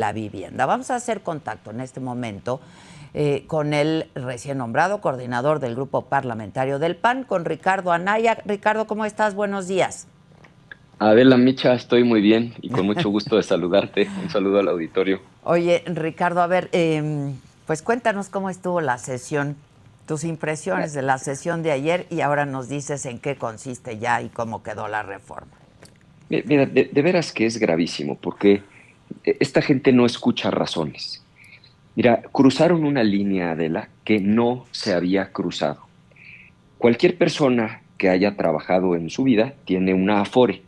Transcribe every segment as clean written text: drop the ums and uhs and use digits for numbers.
la vivienda. Vamos a hacer contacto en este momento con el recién nombrado coordinador del grupo parlamentario del PAN, con Ricardo Anaya. Ricardo, ¿cómo estás? Buenos días. Adela Micha, estoy muy bien y con mucho gusto de saludarte. Un saludo al auditorio. Oye, Ricardo, a ver, pues cuéntanos cómo estuvo la sesión, tus impresiones de la sesión de ayer y ahora nos dices en qué consiste ya y cómo quedó la reforma. Mira, de veras que es gravísimo porque esta gente no escucha razones. Mira, cruzaron una línea, Adela, que no se había cruzado. Cualquier persona que haya trabajado en su vida tiene una Afore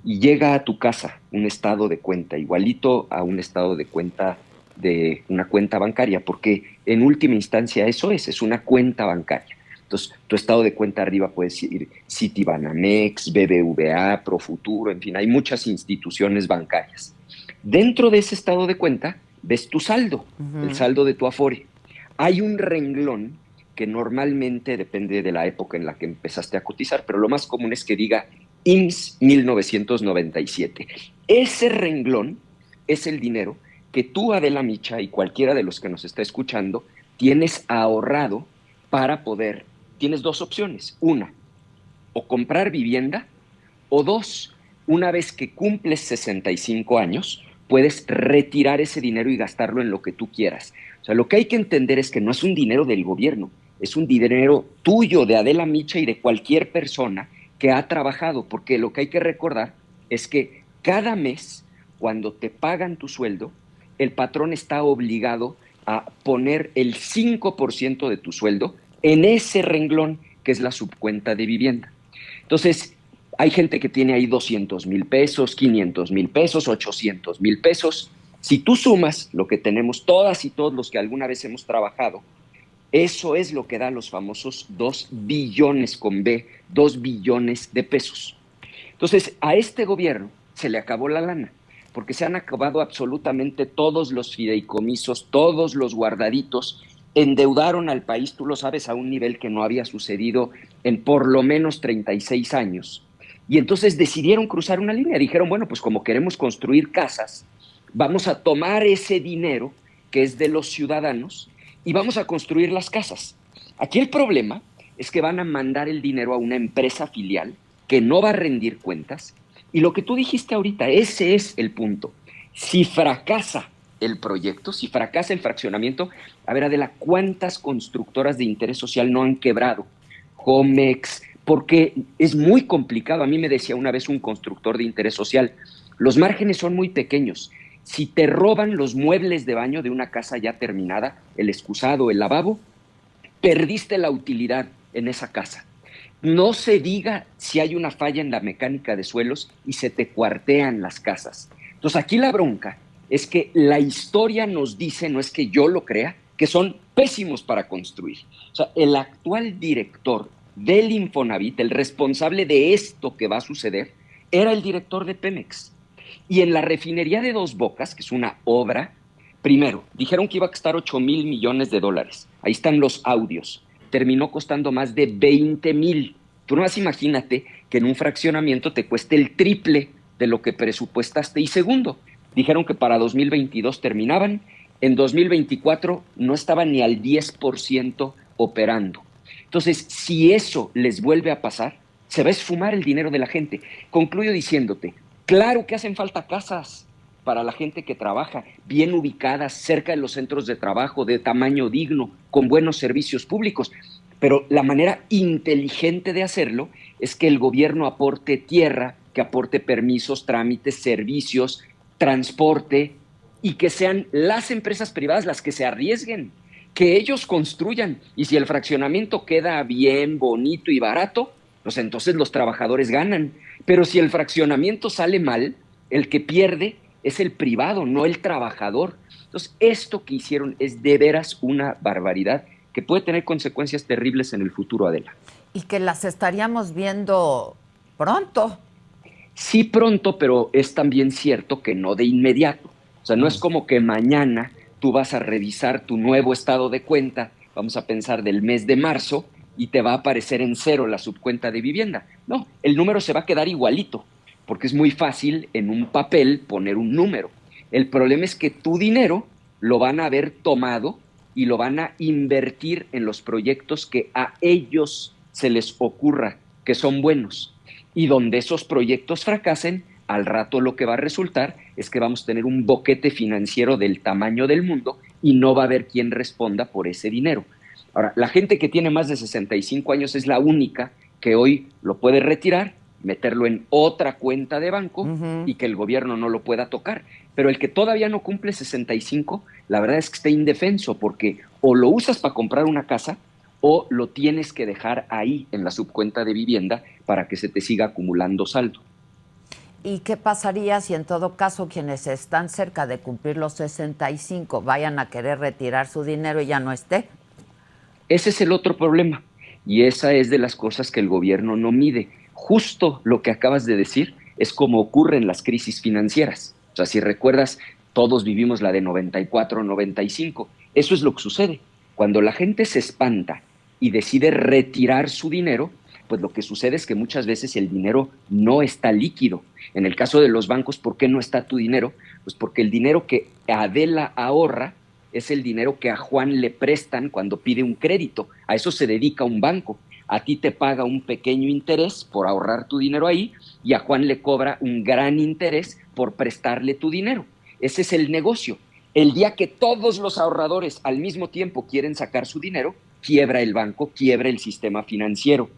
y llega a tu casa un estado de cuenta igualito a un estado de cuenta de una cuenta bancaria, porque en última instancia eso es una cuenta bancaria. Entonces, tu estado de cuenta arriba puede ir Citibanamex, BBVA, Profuturo, en fin, hay muchas instituciones bancarias. Dentro de ese estado de cuenta ves tu saldo, el saldo de tu Afore. Hay un renglón que normalmente depende de la época en la que empezaste a cotizar, pero lo más común es que diga IMSS 1997. Ese renglón es el dinero que tú, Adela Micha, y cualquiera de los que nos está escuchando, tienes ahorrado para poder, tienes dos opciones. Una, o comprar vivienda, o dos, una vez que cumples 65 años, puedes retirar ese dinero y gastarlo en lo que tú quieras. O sea, lo que hay que entender es que no es un dinero del gobierno, es un dinero tuyo, de Adela Micha y de cualquier persona que ha trabajado, porque lo que hay que recordar es que cada mes, cuando te pagan tu sueldo, el patrón está obligado a poner el 5% de tu sueldo en ese renglón que es la subcuenta de vivienda. Entonces, hay gente que tiene ahí 200,000 pesos, 500,000 pesos, 800,000 pesos. Si tú sumas lo que tenemos todas y todos los que alguna vez hemos trabajado, eso es lo que da los famosos 2 billones con B, 2 billones de pesos. Entonces, a este gobierno se le acabó la lana, porque se han acabado absolutamente todos los fideicomisos, todos los guardaditos, endeudaron al país, tú lo sabes, a un nivel que no había sucedido en por lo menos 36 años. Y entonces decidieron cruzar una línea, dijeron, bueno, pues como queremos construir casas, vamos a tomar ese dinero que es de los ciudadanos y vamos a construir las casas. Aquí el problema es que van a mandar el dinero a una empresa filial que no va a rendir cuentas. Y lo que tú dijiste ahorita, ese es el punto. Si fracasa el proyecto, si fracasa el fraccionamiento, a ver, Adela, ¿cuántas constructoras de interés social no han quebrado? Comex, porque es muy complicado. A mí me decía una vez un constructor de interés social, los márgenes son muy pequeños. Si te roban los muebles de baño de una casa ya terminada, el excusado, el lavabo, perdiste la utilidad en esa casa. No se diga si hay una falla en la mecánica de suelos y se te cuartean las casas. Entonces aquí la bronca es que la historia nos dice, no es que yo lo crea, que son pésimos para construir. O sea, el actual director del Infonavit, el responsable de esto que va a suceder, era el director de Pemex. Y en la refinería de Dos Bocas, que es una obra, primero, dijeron que iba a costar 8,000 millones de dólares. Ahí están los audios. Terminó costando más de 20,000. Tú no más imagínate que en un fraccionamiento te cueste el triple de lo que presupuestaste. Y segundo, dijeron que para 2022 terminaban, en 2024 no estaban ni al 10% operando. Entonces, si eso les vuelve a pasar, se va a esfumar el dinero de la gente. Concluyo diciéndote, claro que hacen falta casas para la gente que trabaja, bien ubicadas, cerca de los centros de trabajo, de tamaño digno, con buenos servicios públicos. Pero la manera inteligente de hacerlo es que el gobierno aporte tierra, que aporte permisos, trámites, servicios, transporte, y que sean las empresas privadas las que se arriesguen, que ellos construyan. Y si el fraccionamiento queda bien, bonito y barato, pues entonces los trabajadores ganan. Pero si el fraccionamiento sale mal, el que pierde es el privado, no el trabajador. Entonces, esto que hicieron es de veras una barbaridad que puede tener consecuencias terribles en el futuro, Adela. Y que las estaríamos viendo pronto. Sí pronto, pero es también cierto que no de inmediato. O sea, no es como que mañana tú vas a revisar tu nuevo estado de cuenta, vamos a pensar del mes de marzo, y te va a aparecer en cero la subcuenta de vivienda. No, el número se va a quedar igualito, porque es muy fácil en un papel poner un número. El problema es que tu dinero lo van a haber tomado y lo van a invertir en los proyectos que a ellos se les ocurra que son buenos. Y donde esos proyectos fracasen, al rato lo que va a resultar es que vamos a tener un boquete financiero del tamaño del mundo y no va a haber quien responda por ese dinero. Ahora, la gente que tiene más de 65 años es la única que hoy lo puede retirar, meterlo en otra cuenta de banco y que el gobierno no lo pueda tocar. Pero el que todavía no cumple 65, la verdad es que está indefenso porque o lo usas para comprar una casa o lo tienes que dejar ahí en la subcuenta de vivienda para que se te siga acumulando saldo. ¿Y qué pasaría si en todo caso quienes están cerca de cumplir los 65 vayan a querer retirar su dinero y ya no esté? Ese es el otro problema y esa es de las cosas que el gobierno no mide. Justo lo que acabas de decir es como ocurre en las crisis financieras. O sea, si recuerdas, todos vivimos la de 94, 95. Eso es lo que sucede. Cuando la gente se espanta y decide retirar su dinero, pues lo que sucede es que muchas veces el dinero no está líquido. En el caso de los bancos, ¿por qué no está tu dinero? Pues porque el dinero que Adela ahorra es el dinero que a Juan le prestan cuando pide un crédito. A eso se dedica un banco. A ti te paga un pequeño interés por ahorrar tu dinero ahí y a Juan le cobra un gran interés por prestarle tu dinero. Ese es el negocio. El día que todos los ahorradores al mismo tiempo quieren sacar su dinero, quiebra el banco, quiebra el sistema financiero.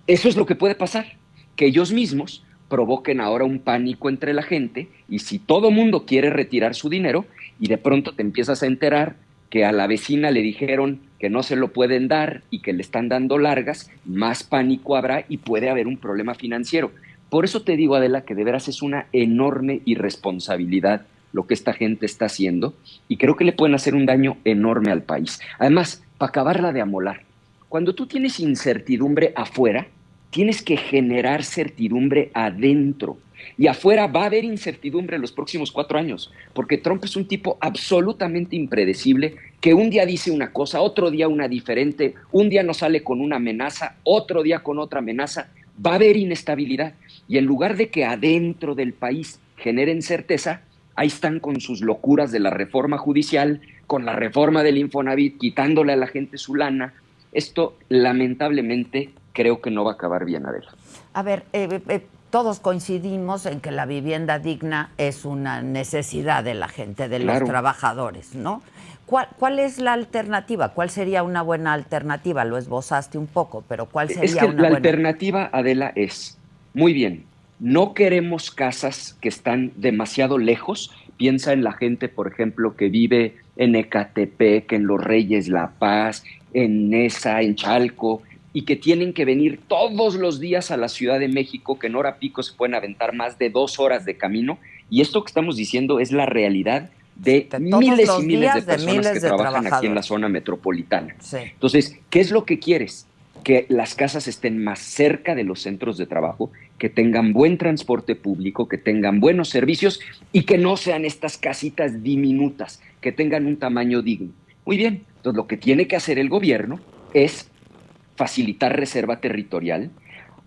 Eso es lo que puede pasar, que ellos mismos provoquen ahora un pánico entre la gente y si todo mundo quiere retirar su dinero y de pronto te empiezas a enterar que a la vecina le dijeron que no se lo pueden dar y que le están dando largas, más pánico habrá y puede haber un problema financiero. Por eso te digo, Adela, que de veras es una enorme irresponsabilidad lo que esta gente está haciendo y creo que le pueden hacer un daño enorme al país. Además, para acabarla de amolar, cuando tú tienes incertidumbre afuera, tienes que generar certidumbre adentro. Y afuera va a haber incertidumbre en los próximos 4 años, porque Trump es un tipo absolutamente impredecible, que un día dice una cosa, otro día una diferente, un día nos sale con una amenaza, otro día con otra amenaza. Va a haber inestabilidad. Y en lugar de que adentro del país generen certeza, ahí están con sus locuras de la reforma judicial, con la reforma del Infonavit, quitándole a la gente su lana. Esto, lamentablemente, creo que no va a acabar bien, Adela. A ver, todos coincidimos en que la vivienda digna es una necesidad de la gente, de los trabajadores, ¿no? ¿Cuál es la alternativa? ¿Cuál sería una buena alternativa? Lo esbozaste un poco, pero ¿cuál sería una buena? La alternativa, Adela, es, muy bien, no queremos casas que están demasiado lejos. Piensa en la gente, por ejemplo, que vive en Ecatepec, en Los Reyes La Paz, en Nesa, en Chalco, y que tienen que venir todos los días a la Ciudad de México, que en hora pico se pueden aventar más de 2 horas de camino. Y esto que estamos diciendo es la realidad de miles y miles de personas que trabajan aquí en la zona metropolitana. Sí. Entonces, ¿qué es lo que quieres? Que las casas estén más cerca de los centros de trabajo, que tengan buen transporte público, que tengan buenos servicios y que no sean estas casitas diminutas, que tengan un tamaño digno. Muy bien, entonces lo que tiene que hacer el gobierno es facilitar reserva territorial,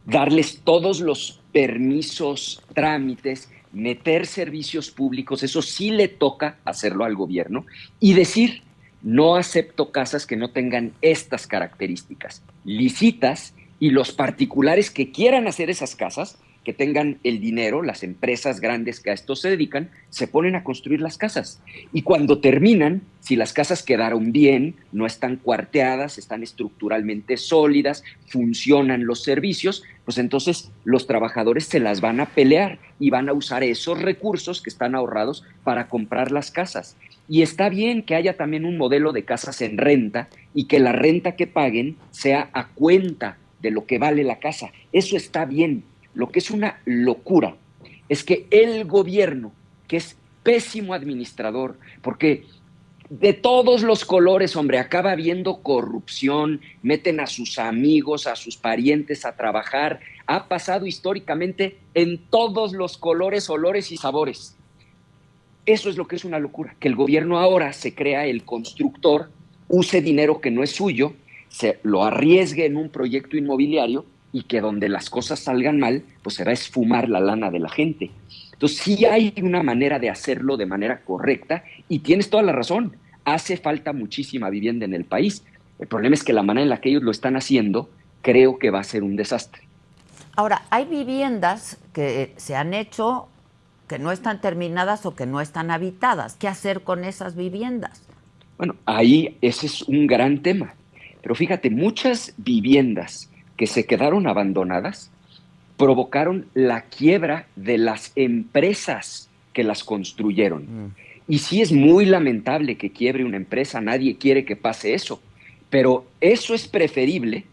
darles todos los permisos, trámites, meter servicios públicos, eso sí le toca hacerlo al gobierno, y decir, no acepto casas que no tengan estas características. Licitas y los particulares que quieran hacer esas casas, que tengan el dinero, las empresas grandes que a esto se dedican, se ponen a construir las casas. Y cuando terminan, si las casas quedaron bien, no están cuarteadas, están estructuralmente sólidas, funcionan los servicios, pues entonces los trabajadores se las van a pelear y van a usar esos recursos que están ahorrados para comprar las casas. Y está bien que haya también un modelo de casas en renta y que la renta que paguen sea a cuenta de lo que vale la casa. Eso está bien. Lo que es una locura es que el gobierno, que es pésimo administrador, porque de todos los colores, hombre, acaba habiendo corrupción, meten a sus amigos, a sus parientes a trabajar, ha pasado históricamente en todos los colores, olores y sabores. Eso es lo que es una locura, que el gobierno ahora se crea el constructor, use dinero que no es suyo, se lo arriesgue en un proyecto inmobiliario y que donde las cosas salgan mal, pues se va a esfumar la lana de la gente. Entonces sí hay una manera de hacerlo de manera correcta y tienes toda la razón, hace falta muchísima vivienda en el país. El problema es que la manera en la que ellos lo están haciendo creo que va a ser un desastre. Ahora, hay viviendas que se han hecho que no están terminadas o que no están habitadas. ¿Qué hacer con esas viviendas? Bueno, ahí ese es un gran tema. Pero fíjate, muchas viviendas que se quedaron abandonadas provocaron la quiebra de las empresas que las construyeron. Y sí es muy lamentable que quiebre una empresa, nadie quiere que pase eso, pero eso es preferible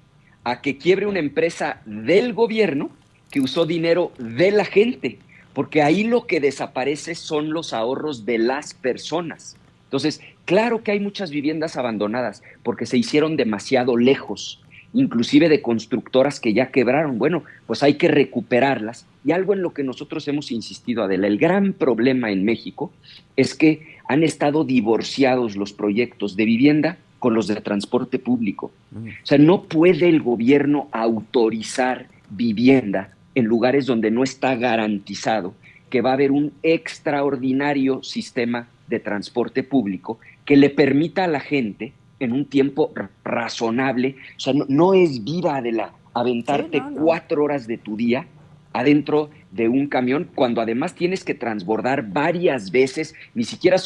a que quiebre una empresa del gobierno que usó dinero de la gente, porque ahí lo que desaparece son los ahorros de las personas. Entonces, claro que hay muchas viviendas abandonadas porque se hicieron demasiado lejos, inclusive de constructoras que ya quebraron. Bueno, pues hay que recuperarlas. Y algo en lo que nosotros hemos insistido, Adela, el gran problema en México es que han estado divorciados los proyectos de vivienda con los de transporte público. O sea, no puede el gobierno autorizar vivienda en lugares donde no está garantizado que va a haber un extraordinario sistema de transporte público que le permita a la gente en un tiempo razonable. O sea, no es vida de aventarte Sí, no. 4 horas de tu día adentro de un camión, cuando además tienes que transbordar varias veces, ni siquiera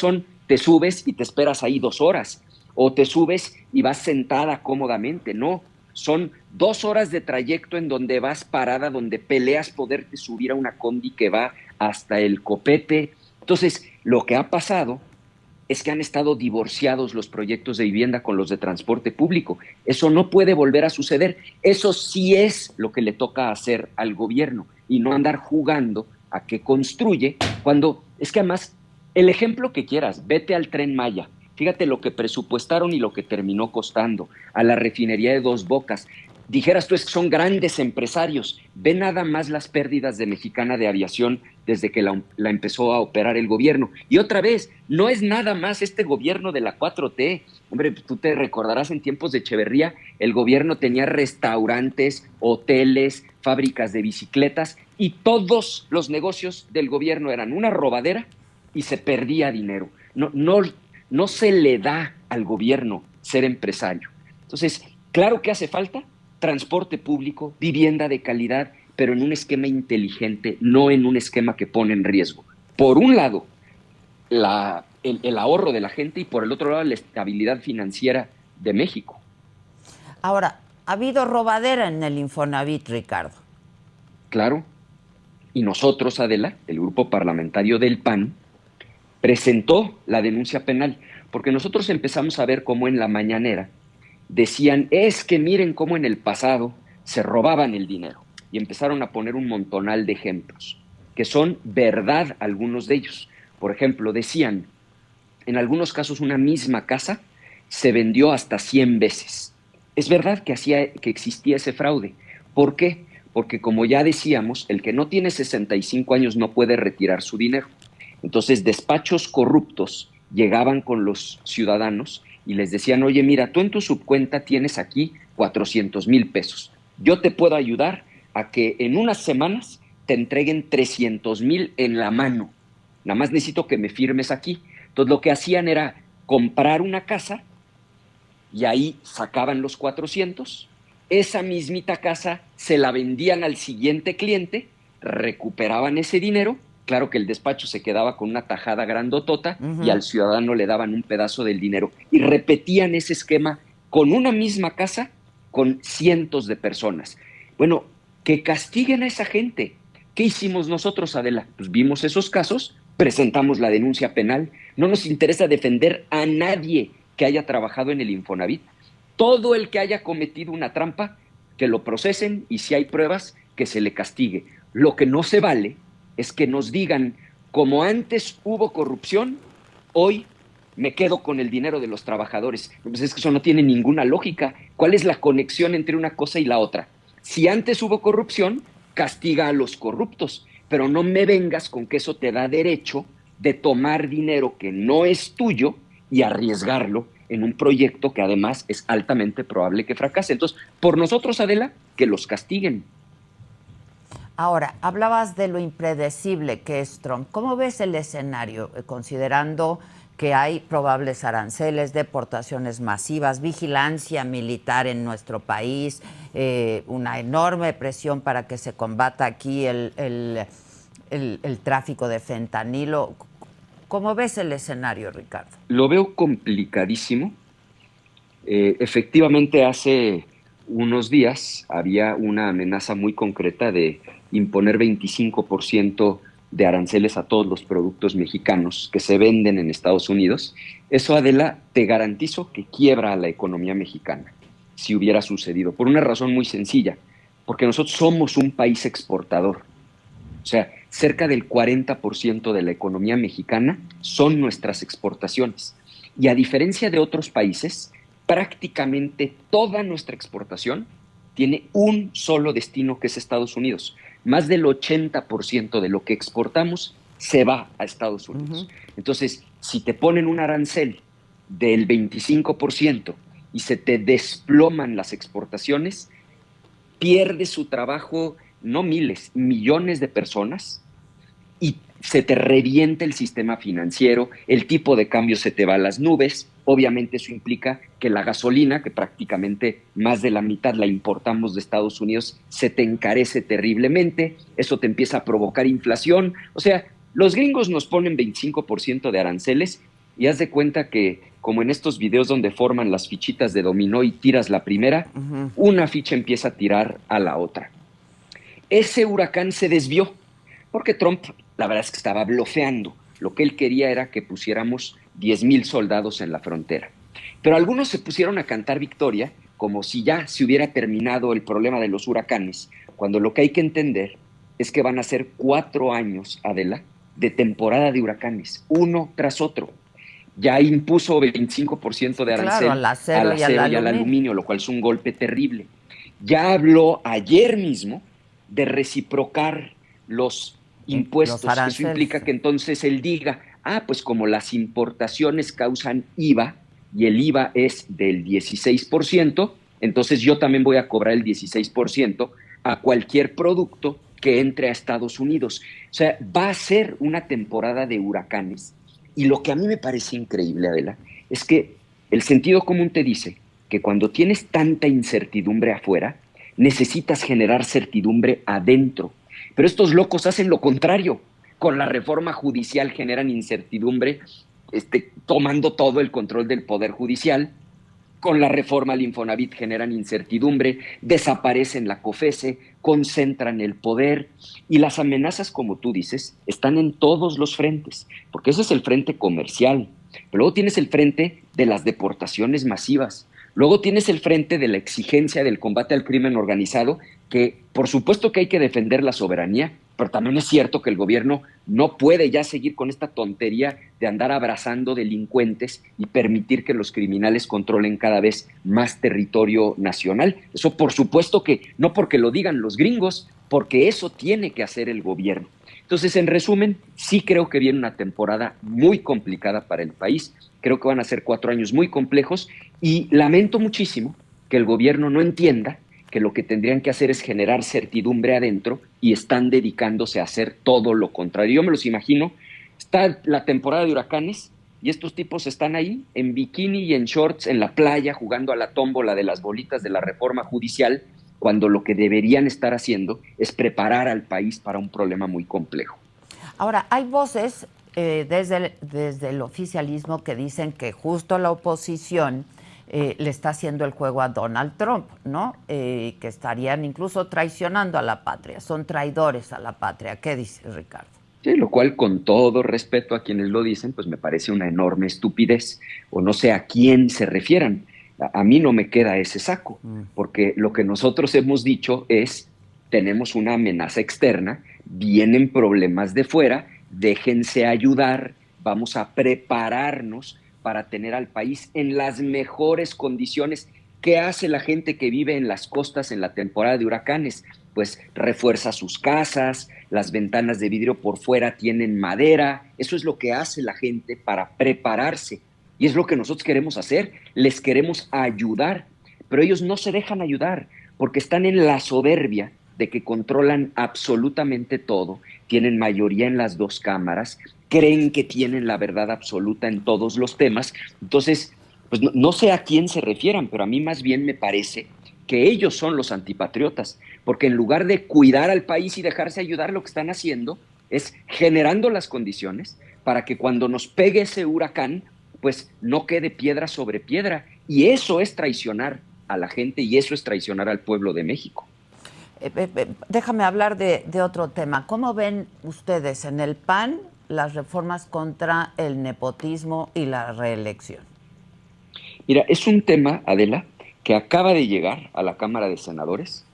te subes y te esperas ahí 2 horas, o te subes y vas sentada cómodamente, no, son 2 horas de trayecto en donde vas parada, donde peleas poderte subir a una combi que va hasta el copete. Entonces, lo que ha pasado es que han estado divorciados los proyectos de vivienda con los de transporte público. Eso no puede volver a suceder. Eso sí es lo que le toca hacer al gobierno y no andar jugando a que construye cuando es que además el ejemplo que quieras, vete al Tren Maya. Fíjate lo que presupuestaron y lo que terminó costando, a la refinería de Dos Bocas. Dijeras tú, es que son grandes empresarios. Ve nada más las pérdidas de Mexicana de Aviación desde que la empezó a operar el gobierno. Y otra vez, no es nada más este gobierno de la 4T. Hombre, tú te recordarás en tiempos de Echeverría, el gobierno tenía restaurantes, hoteles, fábricas de bicicletas y todos los negocios del gobierno eran una robadera y se perdía dinero. No se le da al gobierno ser empresario. Entonces, claro que hace falta transporte público, vivienda de calidad, pero en un esquema inteligente, no en un esquema que pone en riesgo, por un lado, el ahorro de la gente y por el otro lado, la estabilidad financiera de México. Ahora, ha habido robadera en el Infonavit, Ricardo. Claro, y nosotros, Adela, el grupo parlamentario del PAN, presentó la denuncia penal, porque nosotros empezamos a ver cómo en la mañanera decían, es que miren cómo en el pasado se robaban el dinero. Y empezaron a poner un montonal de ejemplos, que son verdad algunos de ellos. Por ejemplo, decían, en algunos casos una misma casa se vendió hasta 100 veces. Es verdad que existía ese fraude. ¿Por qué? Porque como ya decíamos, el que no tiene 65 años no puede retirar su dinero. Entonces, despachos corruptos llegaban con los ciudadanos y les decían, oye, mira, tú en tu subcuenta tienes aquí 400,000 pesos. Yo te puedo ayudar a que en unas semanas te entreguen 300,000 en la mano. Nada más necesito que me firmes aquí. Entonces, lo que hacían era comprar una casa y ahí sacaban los 400. Esa mismita casa se la vendían al siguiente cliente, recuperaban ese dinero. Claro que el despacho se quedaba con una tajada grandotota y al ciudadano le daban un pedazo del dinero. Y repetían ese esquema con una misma casa, con cientos de personas. Bueno, que castiguen a esa gente. ¿Qué hicimos nosotros, Adela? Pues vimos esos casos, presentamos la denuncia penal. No nos interesa defender a nadie que haya trabajado en el Infonavit. Todo el que haya cometido una trampa, que lo procesen y si hay pruebas, que se le castigue. Lo que no se vale es que nos digan, como antes hubo corrupción, hoy me quedo con el dinero de los trabajadores. Pues es que eso no tiene ninguna lógica. ¿Cuál es la conexión entre una cosa y la otra? Si antes hubo corrupción, castiga a los corruptos, pero no me vengas con que eso te da derecho de tomar dinero que no es tuyo y arriesgarlo en un proyecto que además es altamente probable que fracase. Entonces, por nosotros, Adela, que los castiguen. Ahora, hablabas de lo impredecible que es Trump. ¿Cómo ves el escenario, considerando que hay probables aranceles, deportaciones masivas, vigilancia militar en nuestro país, una enorme presión para que se combata aquí el tráfico de fentanilo? ¿Cómo ves el escenario, Ricardo? Lo veo complicadísimo. Efectivamente, hace unos días había una amenaza muy concreta de imponer 25% de aranceles a todos los productos mexicanos que se venden en Estados Unidos. Eso, Adela, te garantizo que quiebra a la economía mexicana si hubiera sucedido, por una razón muy sencilla, porque nosotros somos un país exportador. O sea, cerca del 40% de la economía mexicana son nuestras exportaciones. Y a diferencia de otros países, prácticamente toda nuestra exportación tiene un solo destino, que es Estados Unidos. Más del 80% de lo que exportamos se va a Estados Unidos. Entonces, si te ponen un arancel del 25% y se te desploman las exportaciones, pierde su trabajo no miles, millones de personas, y se te revienta el sistema financiero, el tipo de cambio se te va a las nubes. Obviamente eso implica que la gasolina, que prácticamente más de la mitad la importamos de Estados Unidos, se te encarece terriblemente, eso te empieza a provocar inflación. O sea, los gringos nos ponen 25% de aranceles y haz de cuenta que, como en estos videos donde forman las fichitas de dominó y tiras la primera, una ficha empieza a tirar a la otra. Ese huracán se desvió porque Trump, la verdad es que estaba blofeando. Lo que él quería era que pusiéramos 10,000 soldados en la frontera. Pero algunos se pusieron a cantar victoria como si ya se hubiera terminado el problema de los huracanes, cuando lo que hay que entender es que van a ser 4 años, Adela, de temporada de huracanes, uno tras otro. Ya impuso 25% de arancel, claro, al acero y al aluminio, lo cual es un golpe terrible. Ya habló ayer mismo de reciprocar los impuestos. Eso implica que entonces él diga, pues como las importaciones causan IVA y el IVA es del 16%, entonces yo también voy a cobrar el 16% a cualquier producto que entre a Estados Unidos. O sea, va a ser una temporada de huracanes. Y lo que a mí me parece increíble, Adela, es que el sentido común te dice que cuando tienes tanta incertidumbre afuera, necesitas generar certidumbre adentro. Pero estos locos hacen lo contrario. Con la reforma judicial generan incertidumbre, tomando todo el control del Poder Judicial. Con la reforma al Infonavit generan incertidumbre, desaparecen la COFESE, concentran el poder, y las amenazas, como tú dices, están en todos los frentes, porque ese es el frente comercial. Pero luego tienes el frente de las deportaciones masivas. Luego tienes el frente de la exigencia del combate al crimen organizado, que por supuesto que hay que defender la soberanía, pero también es cierto que el gobierno no puede ya seguir con esta tontería de andar abrazando delincuentes y permitir que los criminales controlen cada vez más territorio nacional. Eso por supuesto que no porque lo digan los gringos, porque eso tiene que hacer el gobierno. Entonces, en resumen, sí creo que viene una temporada muy complicada para el país. Creo que van a ser 4 años muy complejos y lamento muchísimo que el gobierno no entienda que lo que tendrían que hacer es generar certidumbre adentro y están dedicándose a hacer todo lo contrario. Yo me los imagino, está la temporada de huracanes y estos tipos están ahí en bikini y en shorts en la playa jugando a la tómbola de las bolitas de la reforma judicial, cuando lo que deberían estar haciendo es preparar al país para un problema muy complejo. Ahora, hay voces desde el oficialismo que dicen que justo la oposición le está haciendo el juego a Donald Trump, ¿no? Que estarían incluso traicionando a la patria, son traidores a la patria. ¿Qué dice Ricardo? Sí, lo cual, con todo respeto a quienes lo dicen, pues me parece una enorme estupidez, o no sé a quién se refieran. A mí no me queda ese saco, porque lo que nosotros hemos dicho es, tenemos una amenaza externa, vienen problemas de fuera, déjense ayudar, vamos a prepararnos para tener al país en las mejores condiciones. ¿Qué hace la gente que vive en las costas en la temporada de huracanes? Pues refuerza sus casas, las ventanas de vidrio por fuera tienen madera. Eso es lo que hace la gente para prepararse. Y es lo que nosotros queremos hacer, les queremos ayudar. Pero ellos no se dejan ayudar porque están en la soberbia de que controlan absolutamente todo, tienen mayoría en las dos cámaras, creen que tienen la verdad absoluta en todos los temas. Entonces, pues no sé a quién se refieran, pero a mí más bien me parece que ellos son los antipatriotas, porque en lugar de cuidar al país y dejarse ayudar, lo que están haciendo es generando las condiciones para que cuando nos pegue ese huracán, pues no quede piedra sobre piedra. Y eso es traicionar a la gente y eso es traicionar al pueblo de México. Déjame hablar de otro tema. ¿Cómo ven ustedes en el PAN las reformas contra el nepotismo y la reelección? Mira, es un tema, Adela, que acaba de llegar a la Cámara de Senadores.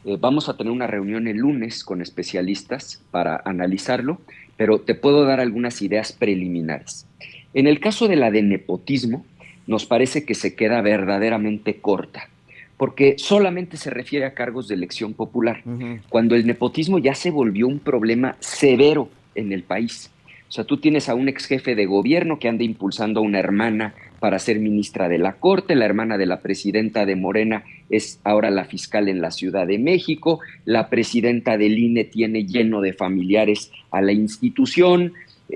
Vamos a tener una reunión el lunes con especialistas para analizarlo, pero te puedo dar algunas ideas preliminares. En el caso de la de nepotismo, nos parece que se queda verdaderamente corta, porque solamente se refiere a cargos de elección popular, cuando el nepotismo ya se volvió un problema severo en el país. O sea, tú tienes a un ex jefe de gobierno que anda impulsando a una hermana para ser ministra de la Corte, la hermana de la presidenta de Morena es ahora la fiscal en la Ciudad de México, la presidenta del INE tiene lleno de familiares a la institución.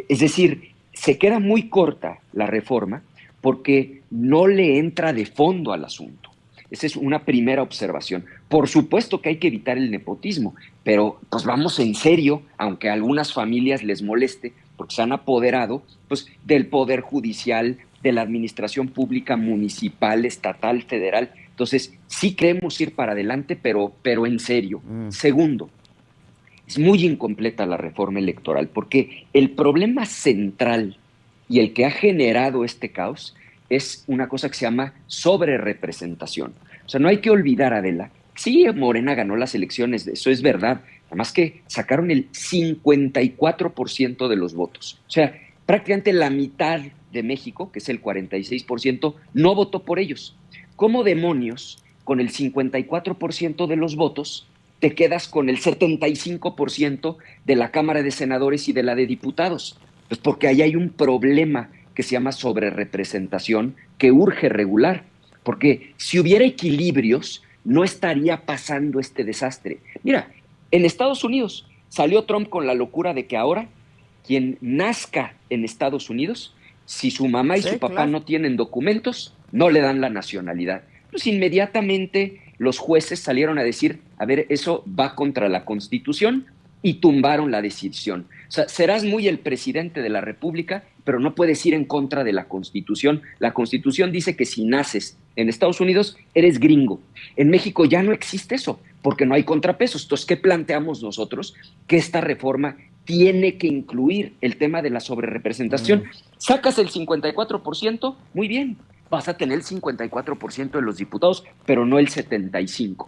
Es decir, se queda muy corta la reforma porque no le entra de fondo al asunto. Esa es una primera observación. Por supuesto que hay que evitar el nepotismo, pero pues vamos en serio, aunque a algunas familias les moleste, porque se han apoderado pues, del poder judicial, de la administración pública municipal, estatal, federal. Entonces, sí queremos ir para adelante, pero en serio. Segundo, es muy incompleta la reforma electoral, porque el problema central y el que ha generado este caos es una cosa que se llama sobrerepresentación. O sea, no hay que olvidar, Adela, sí, Morena ganó las elecciones, eso es verdad, además que sacaron el 54% de los votos. O sea, prácticamente la mitad de México, que es el 46%, no votó por ellos. ¿Cómo demonios, con el 54% de los votos, te quedas con el 75% de la Cámara de Senadores y de la de Diputados? Pues porque ahí hay un problema que se llama sobrerepresentación que urge regular. Porque si hubiera equilibrios, no estaría pasando este desastre. Mira, en Estados Unidos salió Trump con la locura de que ahora quien nazca en Estados Unidos, si su mamá y su papá no tienen documentos, no le dan la nacionalidad. Pues inmediatamente los jueces salieron a decir, a ver, eso va contra la Constitución y tumbaron la decisión. O sea, serás muy el presidente de la República, pero no puedes ir en contra de la Constitución. La Constitución dice que si naces en Estados Unidos, eres gringo. En México ya no existe eso, porque no hay contrapesos. Entonces, ¿qué planteamos nosotros? Que esta reforma tiene que incluir el tema de la sobrerepresentación. Sacas el 54%, muy bien, vas a tener el 54% de los diputados, pero no el 75%.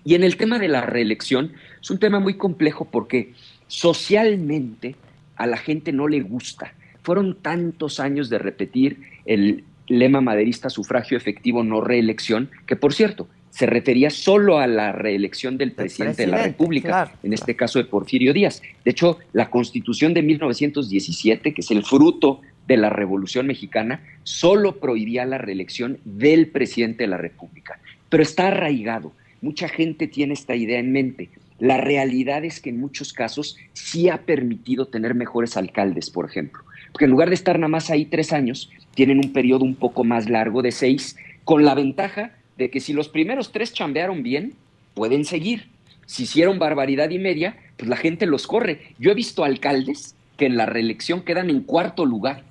Y en el tema de la reelección, es un tema muy complejo porque socialmente a la gente no le gusta. Fueron tantos años de repetir el lema maderista sufragio efectivo, no reelección, que por cierto, se refería solo a la reelección del presidente de la República, claro, en este caso de Porfirio Díaz. De hecho, la Constitución de 1917, que es el fruto de la Revolución Mexicana, solo prohibía la reelección del presidente de la República. Pero está arraigado. Mucha gente tiene esta idea en mente. La realidad es que en muchos casos sí ha permitido tener mejores alcaldes, por ejemplo. Porque en lugar de estar nada más ahí 3 años, tienen un periodo un poco más largo de 6, con la ventaja de que si los primeros 3 chambearon bien, pueden seguir. Si hicieron barbaridad y media, pues la gente los corre. Yo he visto alcaldes que en la reelección quedan en 4º lugar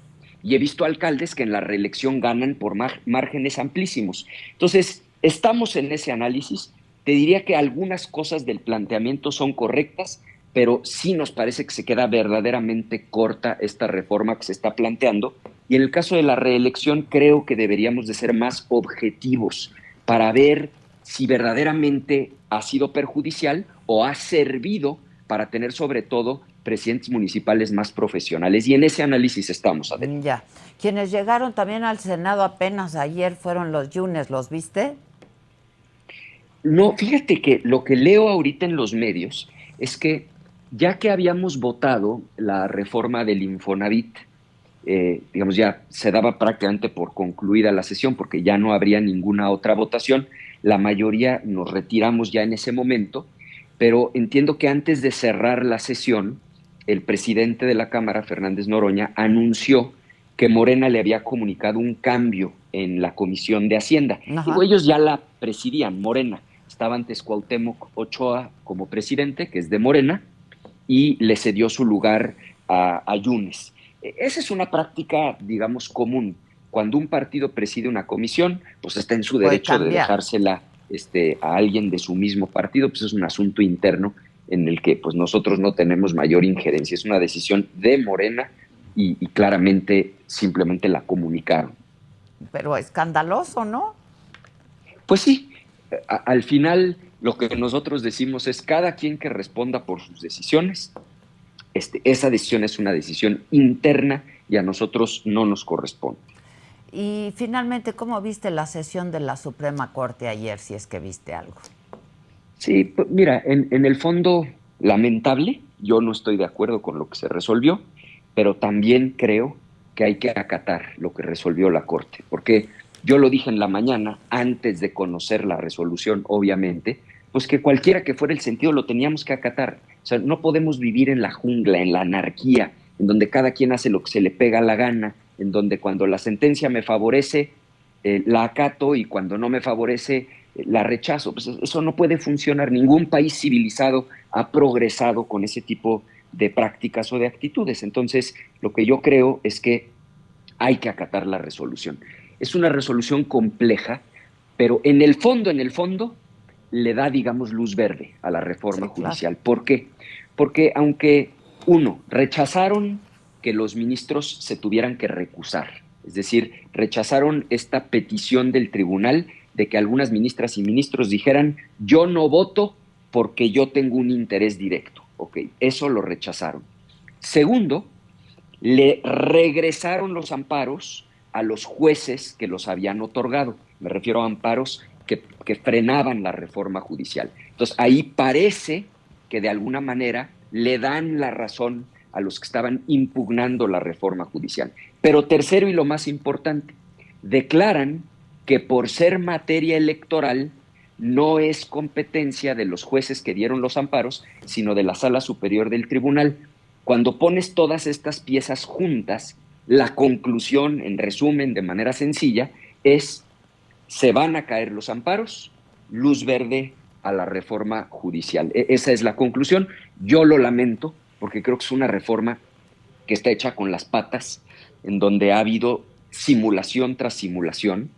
y he visto alcaldes que en la reelección ganan por márgenes amplísimos. Entonces, estamos en ese análisis. Te diría que algunas cosas del planteamiento son correctas, pero sí nos parece que se queda verdaderamente corta esta reforma que se está planteando. Y en el caso de la reelección, creo que deberíamos de ser más objetivos para ver si verdaderamente ha sido perjudicial o ha servido para tener sobre todo presidentes municipales más profesionales. Y en ese análisis estamos, Adela. Ya. Quienes llegaron también al Senado apenas ayer fueron los Yunes, ¿los viste? No, fíjate que lo que leo ahorita en los medios es que ya que habíamos votado la reforma del Infonavit, digamos ya se daba prácticamente por concluida la sesión porque ya no habría ninguna otra votación, la mayoría nos retiramos ya en ese momento, pero entiendo que antes de cerrar la sesión, el presidente de la Cámara, Fernández Noroña, anunció que Morena le había comunicado un cambio en la Comisión de Hacienda. Digo, ellos ya la presidían, Morena. Estaba antes Cuauhtémoc Ochoa como presidente, que es de Morena, y le cedió su lugar a Yunes. Esa es una práctica, digamos, común. Cuando un partido preside una comisión, pues está en su derecho de dejársela a alguien de su mismo partido, pues es un asunto interno en el que pues nosotros no tenemos mayor injerencia. Es una decisión de Morena y claramente simplemente la comunicaron. Pero escandaloso, ¿no? Pues sí, al final lo que nosotros decimos es cada quien que responda por sus decisiones. Esa decisión es una decisión interna y a nosotros no nos corresponde. Y finalmente, ¿cómo viste la sesión de la Suprema Corte ayer, si es que viste algo? Sí, pues mira, en el fondo, lamentable, yo no estoy de acuerdo con lo que se resolvió, pero también creo que hay que acatar lo que resolvió la Corte, porque yo lo dije en la mañana, antes de conocer la resolución, obviamente, pues que cualquiera que fuera el sentido lo teníamos que acatar. O sea, no podemos vivir en la jungla, en la anarquía, en donde cada quien hace lo que se le pega la gana, en donde cuando la sentencia me favorece, la acato y cuando no me favorece, la rechazo. Pues eso no puede funcionar. Ningún país civilizado ha progresado con ese tipo de prácticas o de actitudes. Entonces, lo que yo creo es que hay que acatar la resolución. Es una resolución compleja, pero en el fondo, le da, digamos, luz verde a la reforma judicial. Claro. ¿Por qué? Porque aunque, rechazaron que los ministros se tuvieran que recusar, es decir, rechazaron esta petición del tribunal de que algunas ministras y ministros dijeran, yo no voto porque yo tengo un interés directo. Ok, eso lo rechazaron. Segundo, le regresaron los amparos a los jueces que los habían otorgado. Me refiero a amparos que frenaban la reforma judicial. Entonces, ahí parece que de alguna manera le dan la razón a los que estaban impugnando la reforma judicial. Pero tercero y lo más importante, declaran que por ser materia electoral no es competencia de los jueces que dieron los amparos, sino de la Sala Superior del Tribunal. Cuando pones todas estas piezas juntas, la conclusión, en resumen, de manera sencilla, es se van a caer los amparos, luz verde a la reforma judicial. Esa es la conclusión. Yo lo lamento porque creo que es una reforma que está hecha con las patas, en donde ha habido simulación tras simulación,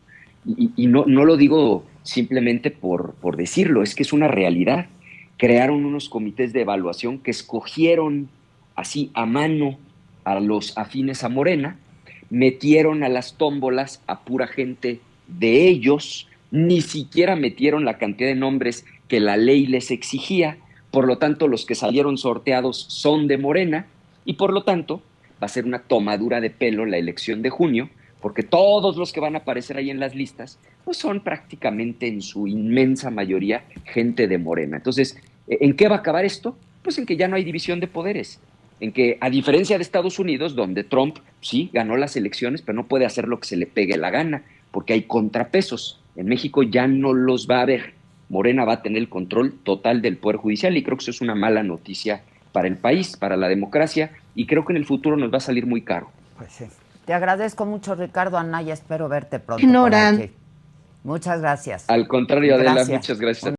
y no lo digo simplemente por decirlo, es que es una realidad. Crearon unos comités de evaluación que escogieron así a mano a los afines a Morena, metieron a las tómbolas a pura gente de ellos, ni siquiera metieron la cantidad de nombres que la ley les exigía, por lo tanto los que salieron sorteados son de Morena, y por lo tanto va a ser una tomadura de pelo la elección de junio, porque todos los que van a aparecer ahí en las listas pues son prácticamente en su inmensa mayoría gente de Morena. Entonces, ¿en qué va a acabar esto? Pues en que ya no hay división de poderes, en que a diferencia de Estados Unidos, donde Trump sí ganó las elecciones, pero no puede hacer lo que se le pegue la gana, porque hay contrapesos. En México ya no los va a haber. Morena va a tener el control total del Poder Judicial y creo que eso es una mala noticia para el país, para la democracia, y creo que en el futuro nos va a salir muy caro. Pues sí. Te agradezco mucho, Ricardo Anaya, espero verte pronto. Ignoran. Muchas gracias. Al contrario, Adela, muchas gracias.